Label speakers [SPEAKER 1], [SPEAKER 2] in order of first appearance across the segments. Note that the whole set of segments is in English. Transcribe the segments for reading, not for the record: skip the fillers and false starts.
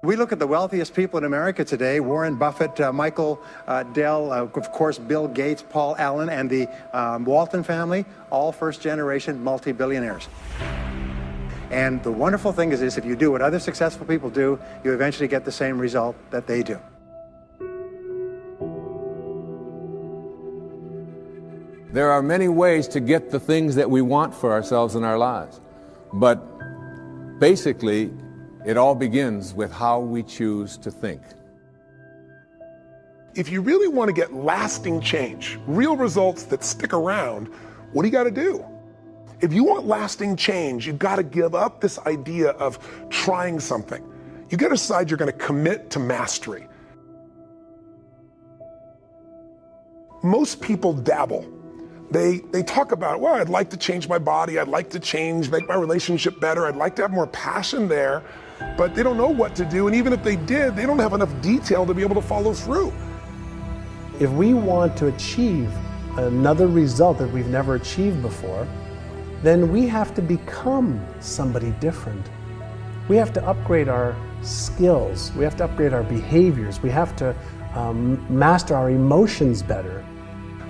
[SPEAKER 1] We look at the wealthiest people in America today: Warren Buffett, Michael Dell, of course, Bill Gates, Paul Allen, and the Walton family, all first-generation multi-billionaires. And the wonderful thing is this: if you do what other successful people do, you eventually get the same result that they do.
[SPEAKER 2] There are many ways to get the things that we want for ourselves in our lives. But basically, it all begins with how we choose to think.
[SPEAKER 3] If you really want to get lasting change, real results that stick around, what do you got to do? If you want lasting change, you've got to give up this idea of trying something. You got to decide you're going to commit to mastery. Most people dabble. They talk about, well, I'd like to change my body, I'd like to make my relationship better, I'd like to have more passion there, but they don't know what to do, and even if they did, they don't have enough detail to be able to follow through.
[SPEAKER 4] If we want to achieve another result that we've never achieved before, then we have to become somebody different. We have to upgrade our skills, we have to upgrade our behaviors, we have to master our emotions better.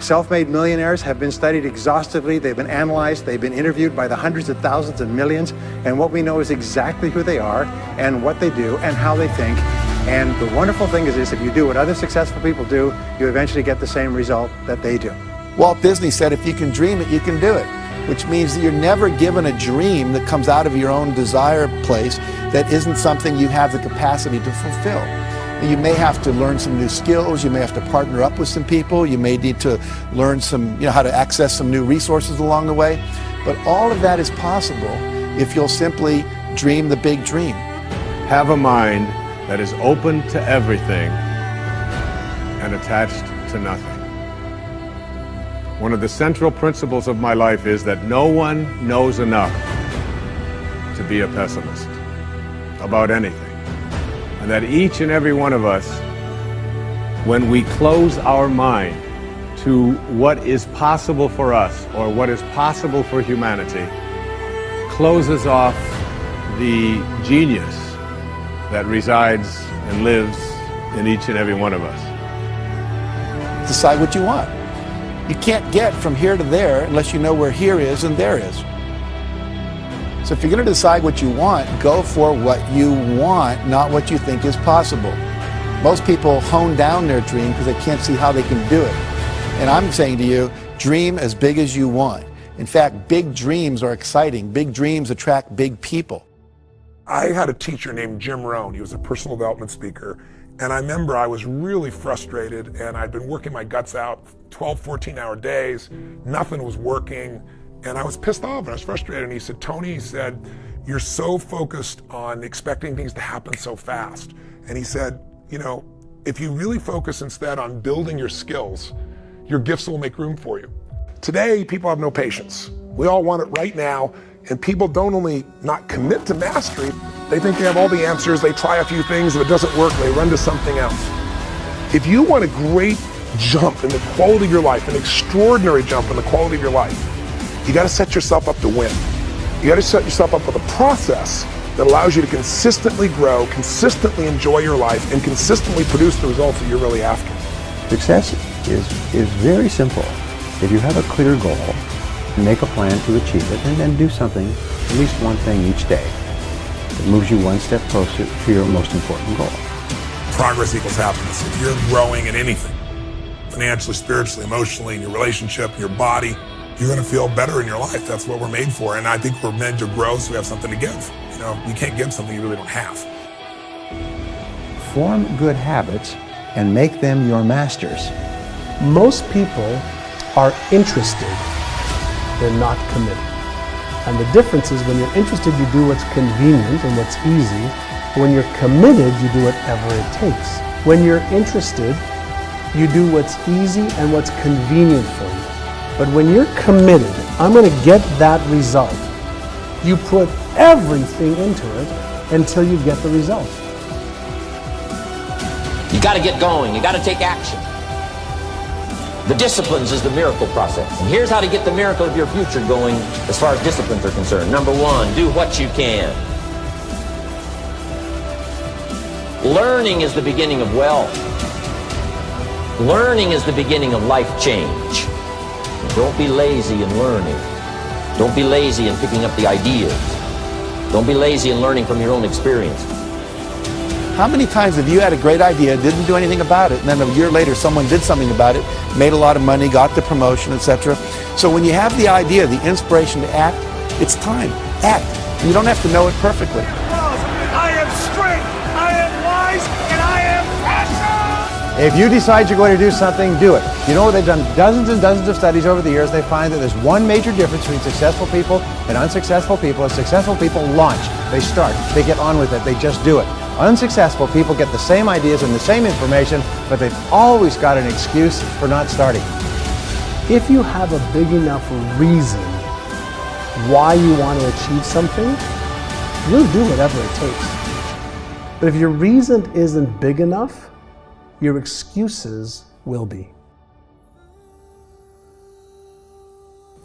[SPEAKER 1] Self-made millionaires have been studied exhaustively, they've been analyzed, they've been interviewed by the hundreds of thousands and millions, and what we know is exactly who they are and what they do and how they think. And the wonderful thing is this: if you do what other successful people do, you eventually get the same result that they do.
[SPEAKER 5] Walt Disney said, if you can dream it, you can do it, which means that you're never given a dream that comes out of your own desire place that isn't something you have the capacity to fulfill. You may have to learn some new skills, you may have to partner up with some people, you may need to learn how to access some new resources along the way, but all of that is possible if you'll simply dream the big dream.
[SPEAKER 2] Have a mind that is open to everything and attached to nothing. One of the central principles of my life is that no one knows enough to be a pessimist about anything. And that each and every one of us, when we close our mind to what is possible for us or what is possible for humanity, closes off the genius that resides and lives in each and every one of us.
[SPEAKER 5] Decide what you want. You can't get from here to there unless you know where here is and there is. So if you're going to decide what you want, go for what you want, not what you think is possible. Most people hone down their dream because they can't see how they can do it. And I'm saying to you, dream as big as you want. In fact, big dreams are exciting. Big dreams attract big people.
[SPEAKER 3] I had a teacher named Jim Rohn. He was a personal development speaker. And I remember I was really frustrated, and I'd been working my guts out 12, 14-hour days. Nothing was working. And I was pissed off and I was frustrated. And he said, Tony, he said, you're so focused on expecting things to happen so fast. And he said, you know, if you really focus instead on building your skills, your gifts will make room for you. Today, people have no patience. We all want it right now. And people don't only not commit to mastery, they think they have all the answers. They try a few things. If it doesn't work, they run to something else. If you want a great jump in the quality of your life, an extraordinary jump in the quality of your life, you got to set yourself up to win. You got to set yourself up with a process that allows you to consistently grow, consistently enjoy your life, and consistently produce the results that you're really after.
[SPEAKER 6] Success is very simple. If you have a clear goal, make a plan to achieve it, and then do something, at least one thing each day, that moves you one step closer to your most important goal.
[SPEAKER 3] Progress equals happiness. If you're growing in anything, financially, spiritually, emotionally, in your relationship, in your body, you're going to feel better in your life. That's what we're made for. And I think we're meant to grow so we have something to give. You know, you can't give something you really don't have.
[SPEAKER 6] Form good habits and make them your masters.
[SPEAKER 4] Most people are interested, they're not committed. And the difference is when you're interested, you do what's convenient and what's easy. When you're committed, you do whatever it takes. When you're interested, you do what's easy and what's convenient for you. But when you're committed, I'm going to get that result, you put everything into it until you get the result.
[SPEAKER 7] You got to get going. You got to take action. The disciplines is the miracle process. And here's how to get the miracle of your future going as far as disciplines are concerned. Number one, do what you can. Learning is the beginning of wealth. Learning is the beginning of life change. Don't be lazy in learning. Don't be lazy in picking up the ideas. Don't be lazy in learning from your own experience.
[SPEAKER 5] How many times have you had a great idea, didn't do anything about it, and then a year later someone did something about it, made a lot of money, got the promotion, etc. So when you have the idea, the inspiration to act, it's time. Act. You don't have to know it perfectly.
[SPEAKER 8] I am strength, I am wise, and I am passion!
[SPEAKER 1] If you decide you're going to do something, do it. You know, they've done dozens and dozens of studies over the years. They find that there's one major difference between successful people and unsuccessful people. Successful people launch. They start. They get on with it. They just do it. Unsuccessful people get the same ideas and the same information, but they've always got an excuse for not starting.
[SPEAKER 4] If you have a big enough reason why you want to achieve something, you'll do whatever it takes. But if your reason isn't big enough, your excuses will be.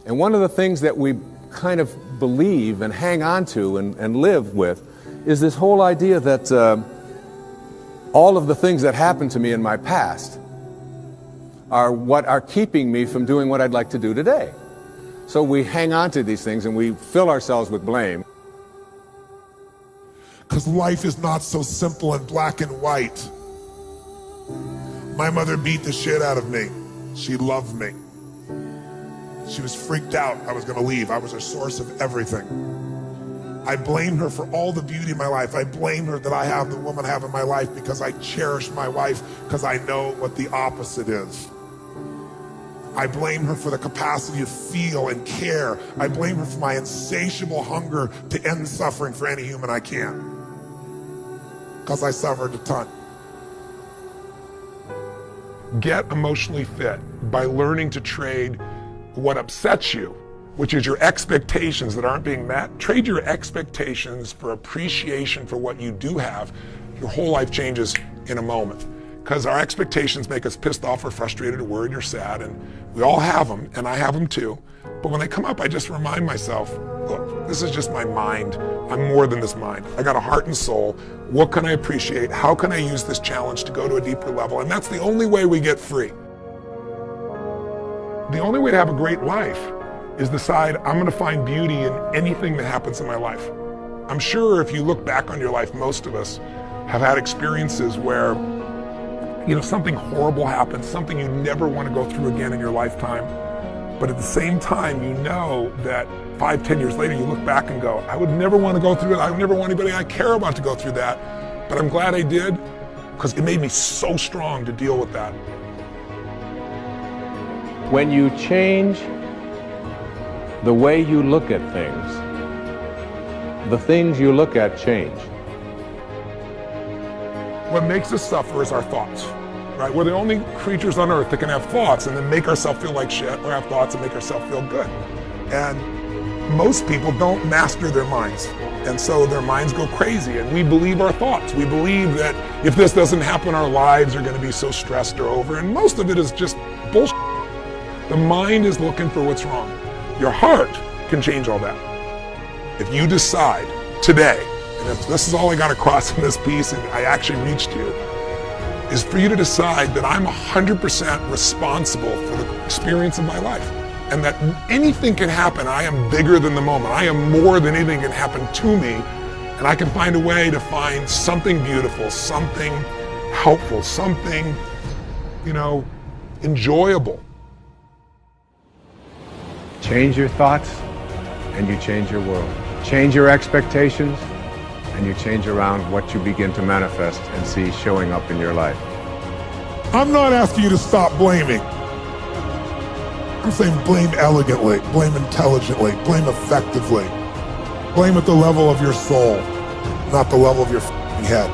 [SPEAKER 2] And one of the things that we kind of believe and hang on to and live with is this whole idea that all of the things that happened to me in my past are what are keeping me from doing what I'd like to do today. So we hang on to these things and we fill ourselves with blame.
[SPEAKER 3] Because life is not so simple and black and white. My mother beat the shit out of me. She loved me. She was freaked out I was going to leave. I was a source of everything. I blame her for all the beauty in my life. I blame her that I have the woman I have in my life because I cherish my wife because I know what the opposite is. I blame her for the capacity to feel and care. I blame her for my insatiable hunger to end suffering for any human I can. Because I suffered a ton. Get emotionally fit by learning to trade what upsets you, which is your expectations that aren't being met. Trade your expectations for appreciation for what you do have. Your whole life changes in a moment. Because our expectations make us pissed off or frustrated or worried or sad, and we all have them, and I have them too. But when they come up, I just remind myself, look, this is just my mind. I'm more than this mind. I got a heart and soul. What can I appreciate? How can I use this challenge to go to a deeper level? And that's the only way we get free. The only way to have a great life is decide I'm going to find beauty in anything that happens in my life. I'm sure if you look back on your life, most of us have had experiences where, you know, something horrible happens, something you never want to go through again in your lifetime. But at the same time, you know that 5, 10 years later, you look back and go, I would never want to go through it. I would never want anybody I care about to go through that. But I'm glad I did, because it made me so strong to deal with that.
[SPEAKER 2] When you change the way you look at things, the things you look at change.
[SPEAKER 3] What makes us suffer is our thoughts, right? We're the only creatures on earth that can have thoughts and then make ourselves feel like shit, or have thoughts and make ourselves feel good. And most people don't master their minds. And so their minds go crazy, and we believe our thoughts. We believe that if this doesn't happen, our lives are going to be so stressed or over. And most of it is just bullshit. The mind is looking for what's wrong. Your heart can change all that. If you decide today, and if this is all I got across in this piece and I actually reached you, is for you to decide that I'm 100% responsible for the experience of my life. And that anything can happen. I am bigger than the moment. I am more than anything can happen to me. And I can find a way to find something beautiful, something helpful, something, you know, enjoyable.
[SPEAKER 2] Change your thoughts and you change your world. Change your expectations and you change around what you begin to manifest and see showing up in your life.
[SPEAKER 3] I'm not asking you to stop blaming. I'm saying blame elegantly, blame intelligently, blame effectively. Blame at the level of your soul, not the level of your head.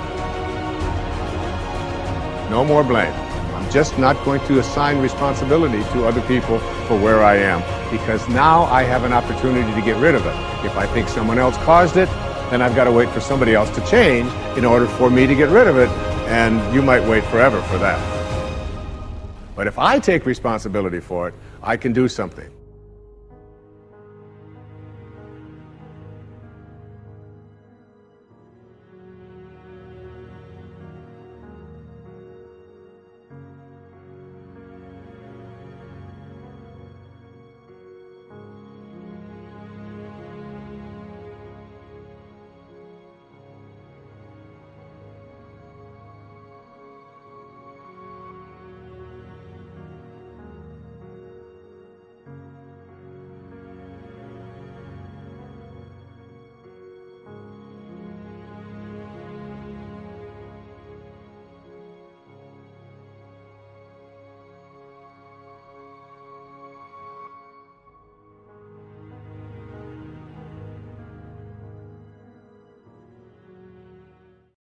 [SPEAKER 2] No more blame. I'm just not going to assign responsibility to other people for where I am, because now I have an opportunity to get rid of it. If I think someone else caused it, then I've got to wait for somebody else to change in order for me to get rid of it, and you might wait forever for that. But if I take responsibility for it, I can do something.